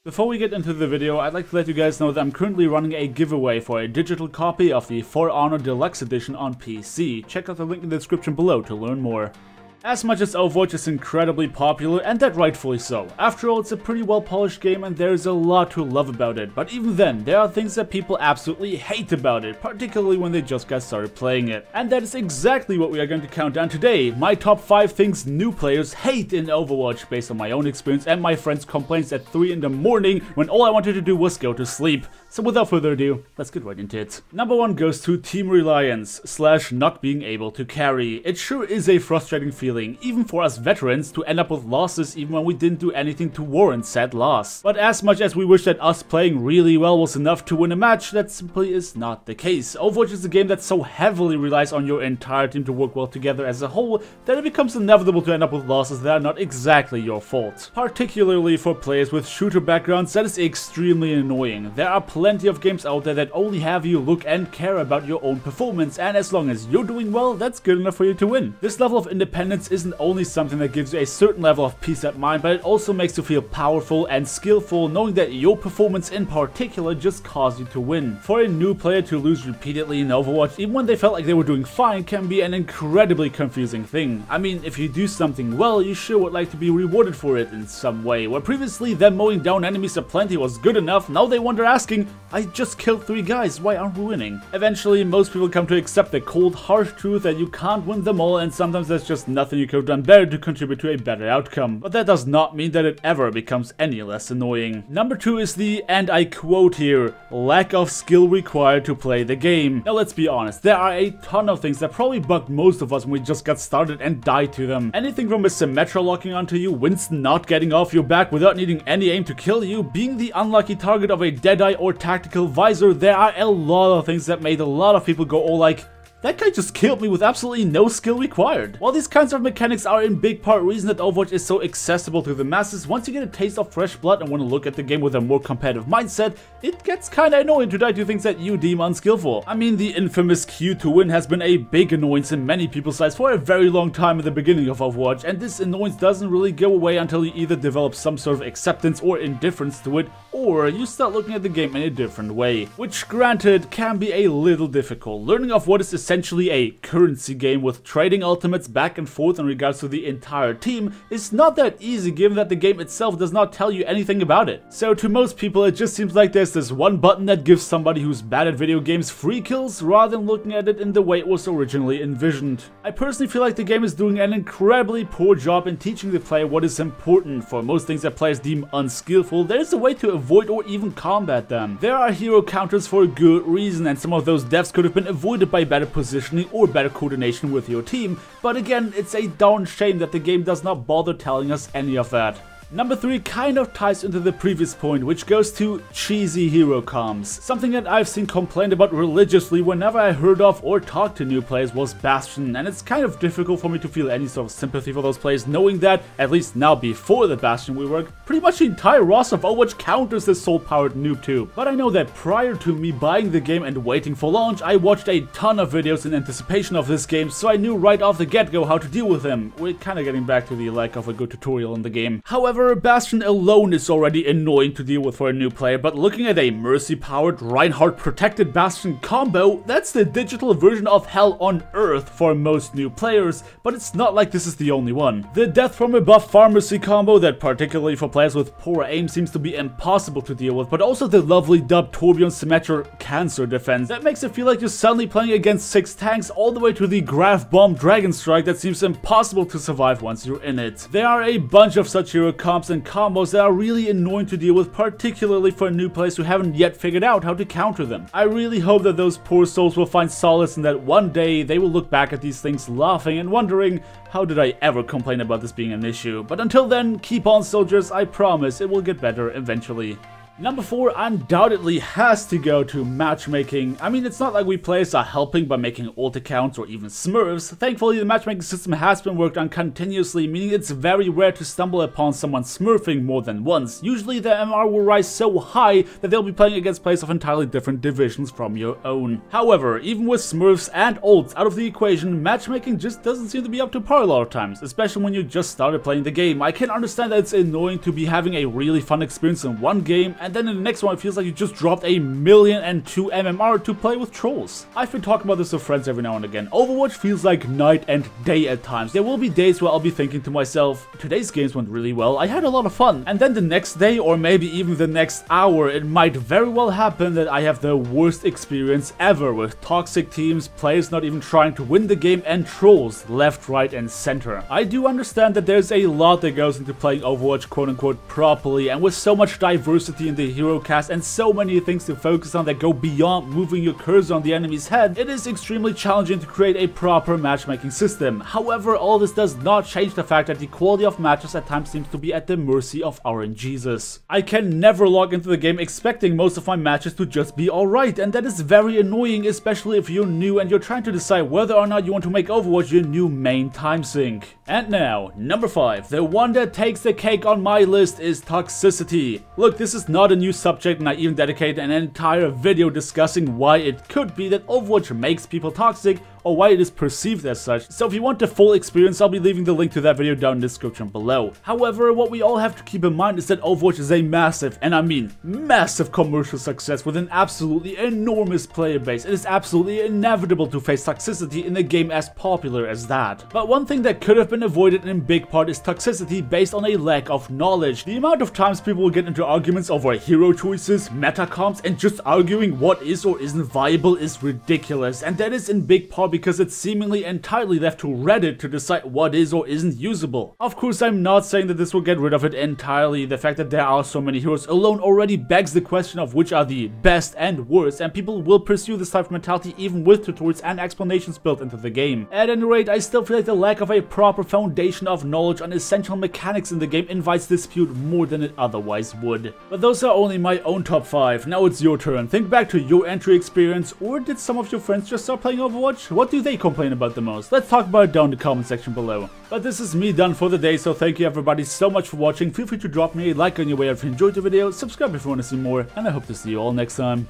Before we get into the video, I'd like to let you guys know that I'm currently running a giveaway for a digital copy of the For Honor Deluxe Edition on PC. Check out the link in the description below to learn more. As much as Overwatch is incredibly popular, and that rightfully so. After all, it's a pretty well polished game and there's a lot to love about it. But even then, there are things that people absolutely hate about it, particularly when they just got started playing it. And that is exactly what we are going to count down today. My top 5 things new players hate in Overwatch based on my own experience and my friends' complaints at 3 in the morning when all I wanted to do was go to sleep. So without further ado, let's get right into it. Number 1 goes to team reliance / not being able to carry. It sure is a frustrating feeling, even for us veterans, to end up with losses even when we didn't do anything to warrant said loss. But as much as we wish that us playing really well was enough to win a match, that simply is not the case. Overwatch is a game that so heavily relies on your entire team to work well together as a whole that it becomes inevitable to end up with losses that are not exactly your fault. Particularly for players with shooter backgrounds, that is extremely annoying. There are plenty of games out there that only have you look and care about your own performance, and as long as you're doing well, that's good enough for you to win. This level of independence isn't only something that gives you a certain level of peace of mind, but it also makes you feel powerful and skillful, knowing that your performance in particular just caused you to win. For a new player to lose repeatedly in Overwatch, even when they felt like they were doing fine, can be an incredibly confusing thing. I mean, if you do something well, you sure would like to be rewarded for it in some way. Where previously them mowing down enemies aplenty was good enough, now they wonder asking, I just killed 3 guys, why aren't we winning? Eventually, most people come to accept the cold, harsh truth that you can't win them all, and sometimes there's just nothing you could have done better to contribute to a better outcome. But that does not mean that it ever becomes any less annoying. Number 2 is the, and I quote here, lack of skill required to play the game. Now let's be honest, there are a ton of things that probably bugged most of us when we just got started and died to them. Anything from a Symmetra locking onto you, Winston not getting off your back without needing any aim to kill you, being the unlucky target of a Deadeye or tactical visor. There are a lot of things that made a lot of people go all like, that guy just killed me with absolutely no skill required. While these kinds of mechanics are in big part reason that Overwatch is so accessible to the masses, once you get a taste of fresh blood and want to look at the game with a more competitive mindset, it gets kinda annoying to die to things that you deem unskillful. I mean, the infamous Q to win has been a big annoyance in many people's lives for a very long time at the beginning of Overwatch, and this annoyance doesn't really go away until you either develop some sort of acceptance or indifference to it, or you start looking at the game in a different way. Which, granted, can be a little difficult. Learning of what is essentially a currency game with trading ultimates back and forth in regards to the entire team is not that easy, given that the game itself does not tell you anything about it. So to most people, it just seems like there's this one button that gives somebody who's bad at video games free kills, rather than looking at it in the way it was originally envisioned. I personally feel like the game is doing an incredibly poor job in teaching the player what is important. For most things that players deem unskillful, there is a way to avoid or even combat them. There are hero counters for a good reason, and some of those deaths could have been avoided by better positioning or better coordination with your team, but again, it's a darn shame that the game does not bother telling us any of that. Number 3 kind of ties into the previous point, which goes to cheesy hero comms. Something that I've seen complained about religiously whenever I heard of or talked to new players was Bastion, and it's kind of difficult for me to feel any sort of sympathy for those players, knowing that, at least now before the Bastion rework, pretty much the entire roster of Overwatch counters this soul-powered noob tube. But I know that prior to me buying the game and waiting for launch, I watched a ton of videos in anticipation of this game, so I knew right off the get-go how to deal with him. We're kinda getting back to the lack of a good tutorial in the game. However, Bastion alone is already annoying to deal with for a new player, but looking at a Mercy-powered, Reinhardt-protected Bastion combo, that's the digital version of Hell on Earth for most new players, but it's not like this is the only one. The Death from Above Pharmacy combo that, particularly for players with poor aim, seems to be impossible to deal with, but also the lovely dubbed Torbjorn Symmetra Cancer defense that makes it feel like you're suddenly playing against 6 tanks, all the way to the Graph Bomb Dragon Strike that seems impossible to survive once you're in it. There are a bunch of such hero comps and combos that are really annoying to deal with, particularly for new players who haven't yet figured out how to counter them. I really hope that those poor souls will find solace in that one day they will look back at these things laughing and wondering, how did I ever complain about this being an issue? But until then, keep on soldiers, I promise it will get better eventually. Number 4 undoubtedly has to go to matchmaking. I mean, it's not like we players are helping by making alt accounts or even smurfs. Thankfully, the matchmaking system has been worked on continuously, meaning it's very rare to stumble upon someone smurfing more than once. Usually the MR will rise so high that they'll be playing against players of entirely different divisions from your own. However, even with smurfs and alts out of the equation, matchmaking just doesn't seem to be up to par a lot of times, especially when you just started playing the game. I can understand that it's annoying to be having a really fun experience in one game, and then in the next one it feels like you just dropped 1,000,002 MMR to play with trolls. I've been talking about this with friends every now and again. Overwatch feels like night and day at times. There will be days where I'll be thinking to myself, today's games went really well, I had a lot of fun. And then the next day, or maybe even the next hour, it might very well happen that I have the worst experience ever with toxic teams, players not even trying to win the game, and trolls left, right and center. I do understand that there's a lot that goes into playing Overwatch quote-unquote properly, and with so much diversity in the hero cast and so many things to focus on that go beyond moving your cursor on the enemy's head, it is extremely challenging to create a proper matchmaking system. However, all this does not change the fact that the quality of matches at times seems to be at the mercy of RNGesus. I can never log into the game expecting most of my matches to just be alright, and that is very annoying, especially if you're new and you're trying to decide whether or not you want to make Overwatch your new main time sink. And now, number 5, the one that takes the cake on my list is toxicity. Look, this is not a new subject, and I even dedicated an entire video discussing why it could be that Overwatch makes people toxic, or why it is perceived as such. So if you want the full experience, I'll be leaving the link to that video down in the description below. However, what we all have to keep in mind is that Overwatch is a massive, and I mean massive commercial success with an absolutely enormous player base. It is absolutely inevitable to face toxicity in a game as popular as that. But one thing that could have been avoided in big part is toxicity based on a lack of knowledge. The amount of times people will get into arguments over hero choices, meta comps, and just arguing what is or isn't viable is ridiculous, and that is in big part because it's seemingly entirely left to Reddit to decide what is or isn't usable. Of course, I'm not saying that this will get rid of it entirely. The fact that there are so many heroes alone already begs the question of which are the best and worst, and people will pursue this type of mentality even with tutorials and explanations built into the game. At any rate, I still feel like the lack of a proper foundation of knowledge on essential mechanics in the game invites dispute more than it otherwise would. But those are only my own top 5. Now it's your turn. Think back to your entry experience, or did some of your friends just start playing Overwatch? What do they complain about the most? Let's talk about it down in the comment section below. But this is me done for the day, so thank you everybody so much for watching. Feel free to drop me a like on your way if you enjoyed the video, subscribe if you want to see more, and I hope to see you all next time.